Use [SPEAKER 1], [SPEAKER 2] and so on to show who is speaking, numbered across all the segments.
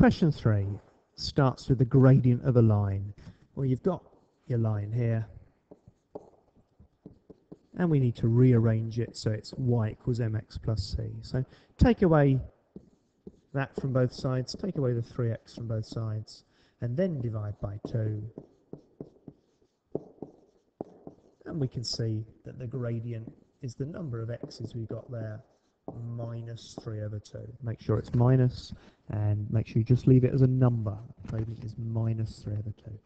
[SPEAKER 1] Question 3 starts with the gradient of a line. Well, you've got your line here, and we need to rearrange it so it's y equals mx plus c. So take away that from both sides, take away the 3x from both sides, and then divide by 2. And we can see that the gradient is the number of x's we've got there, minus 3 over 2. Make sure it's minus, and make sure you just leave it as a number. Gradient is minus 3 over 2.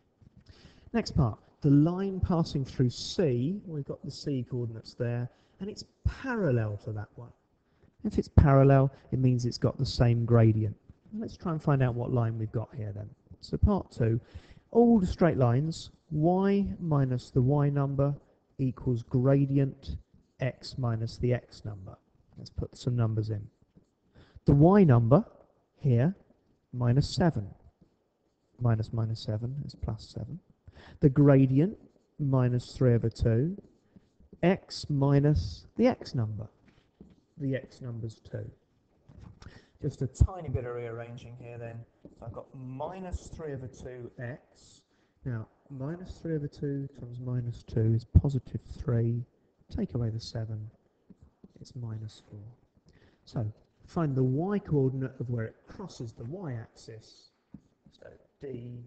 [SPEAKER 1] Next part, the line passing through C, we've got the C coordinates there, and it's parallel to that one. If it's parallel, it means it's got the same gradient. Let's try and find out what line we've got here then. So part 2, all the straight lines, y minus the y number equals gradient x minus the x number. Let's put some numbers in. The y number here, minus 7. Minus 7 is plus 7. The gradient, minus 3 over 2. X minus the x number. The x number's 2. Just a tiny bit of rearranging here then. So I've got minus 3 over 2x. Now, minus 3 over 2 times minus 2 is positive 3. Take away the 7. It's minus 4. So, find the y coordinate of where it crosses the y-axis. So, D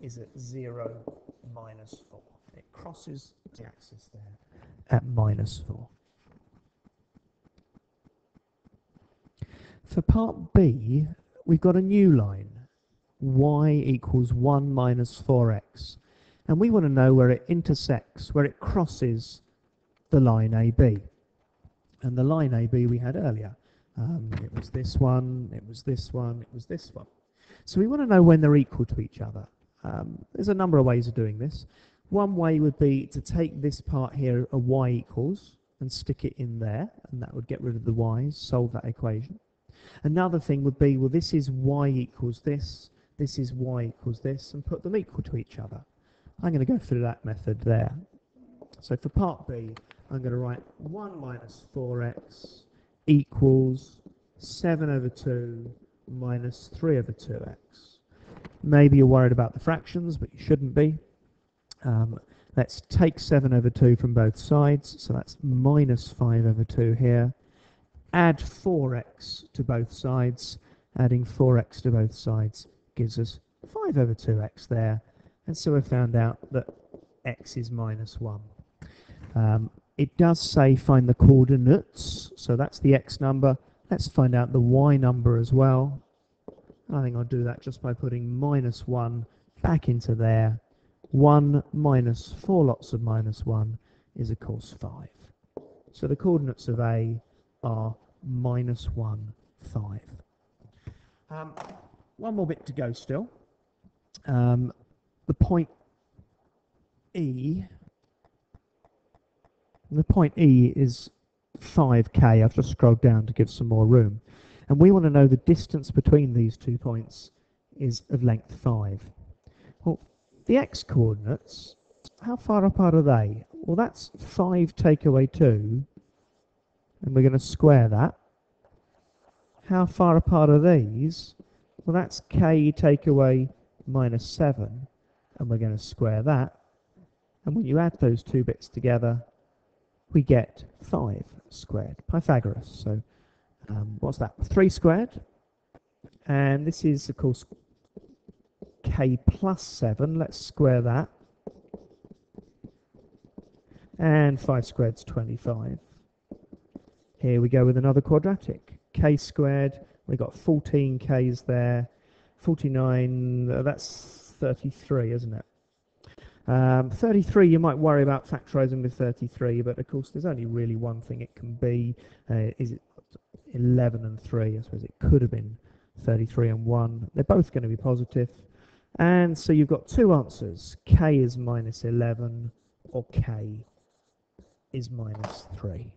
[SPEAKER 1] is at 0, minus 4. It crosses the axis there at minus 4. For part B, we've got a new line, y equals 1 minus 4x. And we want to know where it intersects, where it crosses the line AB. And the line AB we had earlier. It was this one, it was this one, it was this one. So we want to know when they're equal to each other. There's a number of ways of doing this. One way would be to take this part here, a y equals, and stick it in there, and that would get rid of the y's, solve that equation. Another thing would be, well, this is y equals this is y equals this, and put them equal to each other. I'm going to go through that method there. So for part B, I'm going to write 1 minus 4x equals 7 over 2 minus 3 over 2x. Maybe you're worried about the fractions, but you shouldn't be. Let's take 7 over 2 from both sides, so that's minus 5 over 2 here. Add 4x to both sides. Adding 4x to both sides gives us 5 over 2x there. And so we've found out that x is minus 1. It does say find the coordinates, so that's the x number. Let's find out the y number as well. I think I'll do that just by putting minus 1 back into there. 1 minus 4 lots of minus 1 is, of course, 5. So the coordinates of A are minus 1, 5. One more bit to go still. The point E is 5k. I've just scrolled down to give some more room. And we want to know the distance between these 2 points is of length 5. Well, the x coordinates, how far apart are they? Well, that's 5 take away 2, and we're going to square that. How far apart are these? Well, that's k take away minus 7, and we're going to square that. And when you add those two bits together, we get 5 squared, Pythagoras. So what's that? 3 squared. And this is, of course, k plus 7. Let's square that. And 5 squared is 25. Here we go with another quadratic. K squared, we've got 14 k's there. 49, that's 33, isn't it? 33, you might worry about factorising with 33, but of course there's only really one thing it can be. Is it 11 and 3? I suppose it could have been 33 and 1. They're both going to be positive. And so you've got two answers. K is minus 11, or K is minus 3.